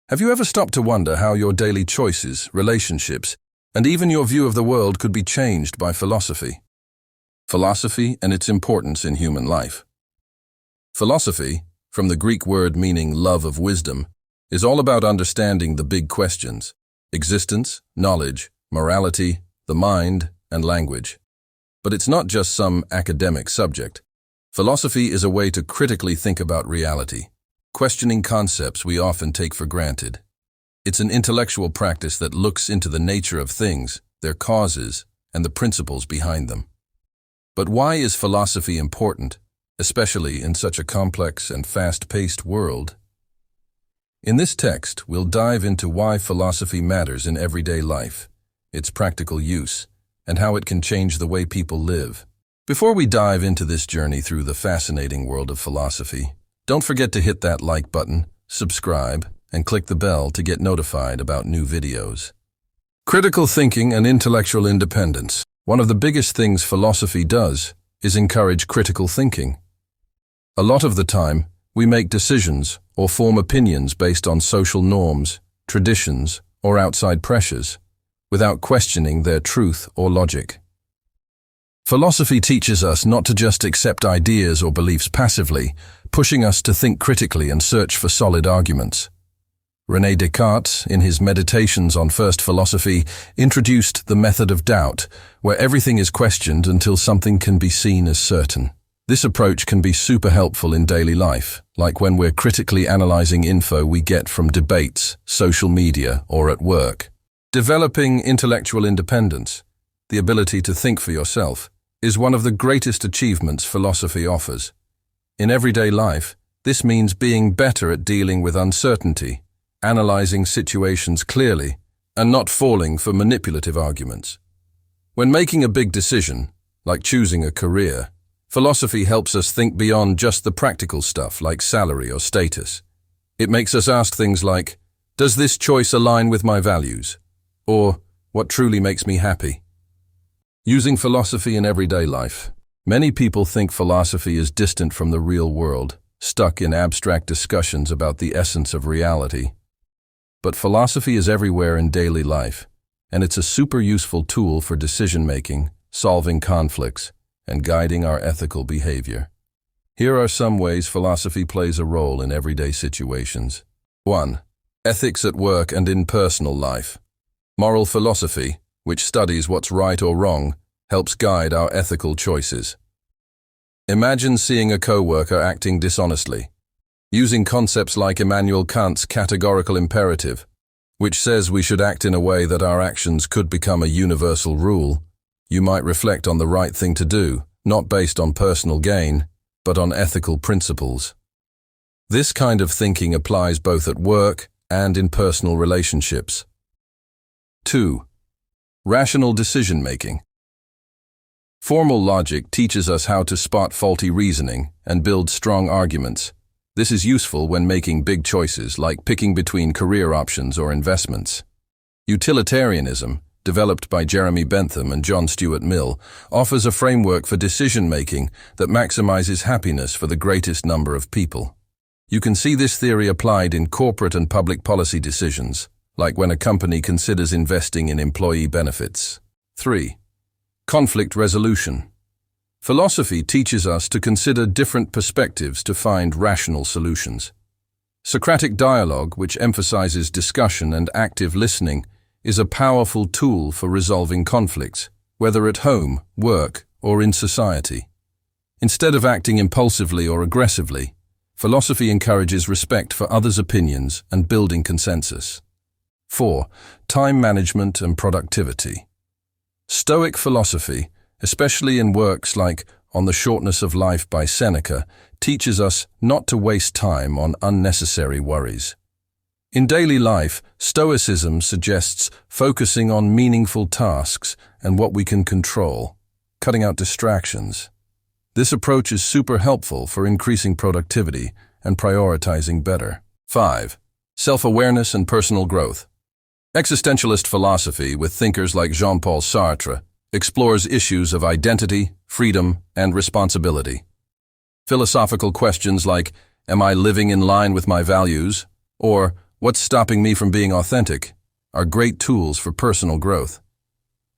Have you ever stopped to wonder how your daily choices, relationships, and even your view of the world could be changed by philosophy? Philosophy and its importance in human life. Philosophy, from the Greek word meaning love of wisdom, is all about understanding the big questions: existence, knowledge, morality, the mind, and language. But it's not just some academic subject. Philosophy is a way to critically think about reality, questioning concepts we often take for granted. It's an intellectual practice that looks into the nature of things, their causes, and the principles behind them. But why is philosophy important, especially in such a complex and fast-paced world? In this text, we'll dive into why philosophy matters in everyday life, its practical use, and how it can change the way people live. Before we dive into this journey through the fascinating world of philosophy, don't forget to hit that like button, subscribe, and click the bell to get notified about new videos. Critical thinking and intellectual independence. One of the biggest things philosophy does is encourage critical thinking. A lot of the time, we make decisions or form opinions based on social norms, traditions, or outside pressures, without questioning their truth or logic. Philosophy teaches us not to just accept ideas or beliefs passively, pushing us to think critically and search for solid arguments. René Descartes, in his Meditations on First Philosophy, introduced the method of doubt, where everything is questioned until something can be seen as certain. This approach can be super helpful in daily life, like when we're critically analyzing info we get from debates, social media, or at work. Developing intellectual independence, the ability to think for yourself, is one of the greatest achievements philosophy offers. In everyday life, this means being better at dealing with uncertainty, analyzing situations clearly, and not falling for manipulative arguments. When making a big decision, like choosing a career, philosophy helps us think beyond just the practical stuff like salary or status. It makes us ask things like, does this choice align with my values? Or, what truly makes me happy? Using philosophy in everyday life. Many people think philosophy is distant from the real world, stuck in abstract discussions about the essence of reality. But philosophy is everywhere in daily life, and it's a super useful tool for decision-making, solving conflicts, and guiding our ethical behavior. Here are some ways philosophy plays a role in everyday situations. 1. Ethics at work and in personal life. Moral philosophy, which studies what's right or wrong, helps guide our ethical choices. Imagine seeing a coworker acting dishonestly. Using concepts like Immanuel Kant's categorical imperative, which says we should act in a way that our actions could become a universal rule, you might reflect on the right thing to do, not based on personal gain, but on ethical principles. This kind of thinking applies both at work and in personal relationships. 2. Rational decision-making. Formal logic teaches us how to spot faulty reasoning and build strong arguments. This is useful when making big choices like picking between career options or investments. Utilitarianism, developed by Jeremy Bentham and John Stuart Mill, offers a framework for decision-making that maximizes happiness for the greatest number of people. You can see this theory applied in corporate and public policy decisions, like when a company considers investing in employee benefits. 3. Conflict resolution. Philosophy teaches us to consider different perspectives to find rational solutions. Socratic dialogue, which emphasizes discussion and active listening, is a powerful tool for resolving conflicts, whether at home, work, or in society. Instead of acting impulsively or aggressively, philosophy encourages respect for others' opinions and building consensus. 4. Time management and productivity. Stoic philosophy, especially in works like On the Shortness of Life by Seneca, teaches us not to waste time on unnecessary worries. In daily life, Stoicism suggests focusing on meaningful tasks and what we can control, cutting out distractions. This approach is super helpful for increasing productivity and prioritizing better. 5. Self-awareness and personal growth. Existentialist philosophy, with thinkers like Jean-Paul Sartre, explores issues of identity, freedom, and responsibility. Philosophical questions like, am I living in line with my values? Or, What's stopping me from being authentic? Are great tools for personal growth.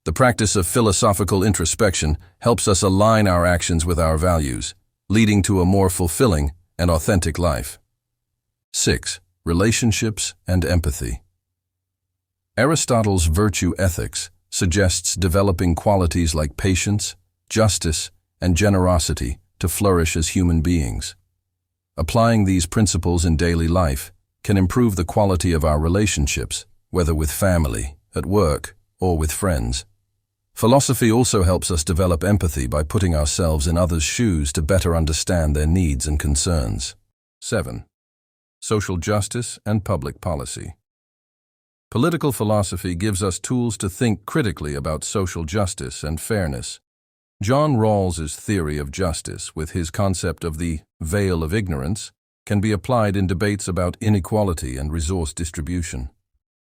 The practice of philosophical introspection helps us align our actions with our values, leading to a more fulfilling and authentic life. 6. Relationships and empathy. Aristotle's virtue ethics suggests developing qualities like patience, justice, and generosity to flourish as human beings. Applying these principles in daily life can improve the quality of our relationships, whether with family, at work, or with friends. Philosophy also helps us develop empathy by putting ourselves in others' shoes to better understand their needs and concerns. 7. Social justice and public policy. Political philosophy gives us tools to think critically about social justice and fairness. John Rawls's theory of justice, with his concept of the veil of ignorance, can be applied in debates about inequality and resource distribution.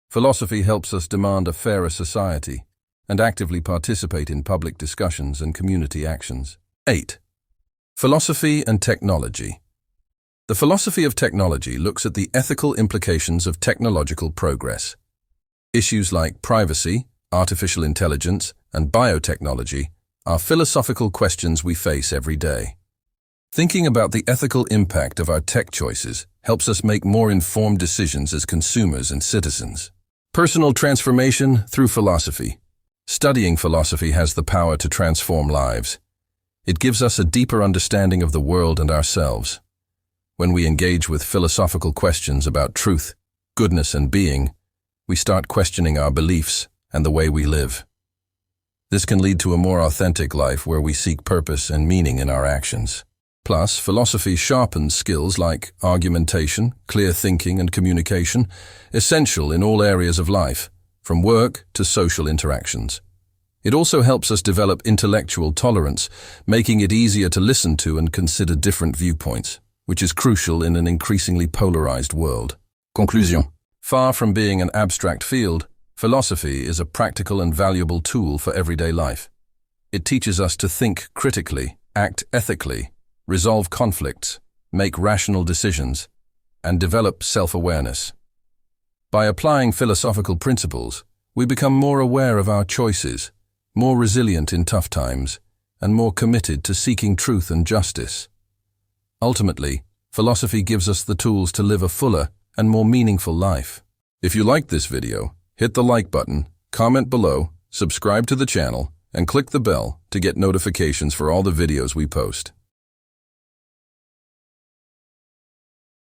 Philosophy helps us demand a fairer society and actively participate in public discussions and community actions. 8. Philosophy and technology. The philosophy of technology looks at the ethical implications of technological progress. Issues like privacy, artificial intelligence, and biotechnology are philosophical questions we face every day. Thinking about the ethical impact of our tech choices helps us make more informed decisions as consumers and citizens. Personal transformation through philosophy. Studying philosophy has the power to transform lives. It gives us a deeper understanding of the world and ourselves. When we engage with philosophical questions about truth, goodness, and being, we start questioning our beliefs and the way we live. This can lead to a more authentic life where we seek purpose and meaning in our actions. Plus, philosophy sharpens skills like argumentation, clear thinking, and communication, essential in all areas of life, from work to social interactions. It also helps us develop intellectual tolerance, making it easier to listen to and consider different viewpoints, which is crucial in an increasingly polarized world. Conclusion. Far from being an abstract field, philosophy is a practical and valuable tool for everyday life. It teaches us to think critically, act ethically, resolve conflicts, make rational decisions, and develop self-awareness. By applying philosophical principles, we become more aware of our choices, more resilient in tough times, and more committed to seeking truth and justice. Ultimately, philosophy gives us the tools to live a fuller and more meaningful life. If you liked this video, hit the like button, comment below, subscribe to the channel, and click the bell to get notifications for all the videos we post.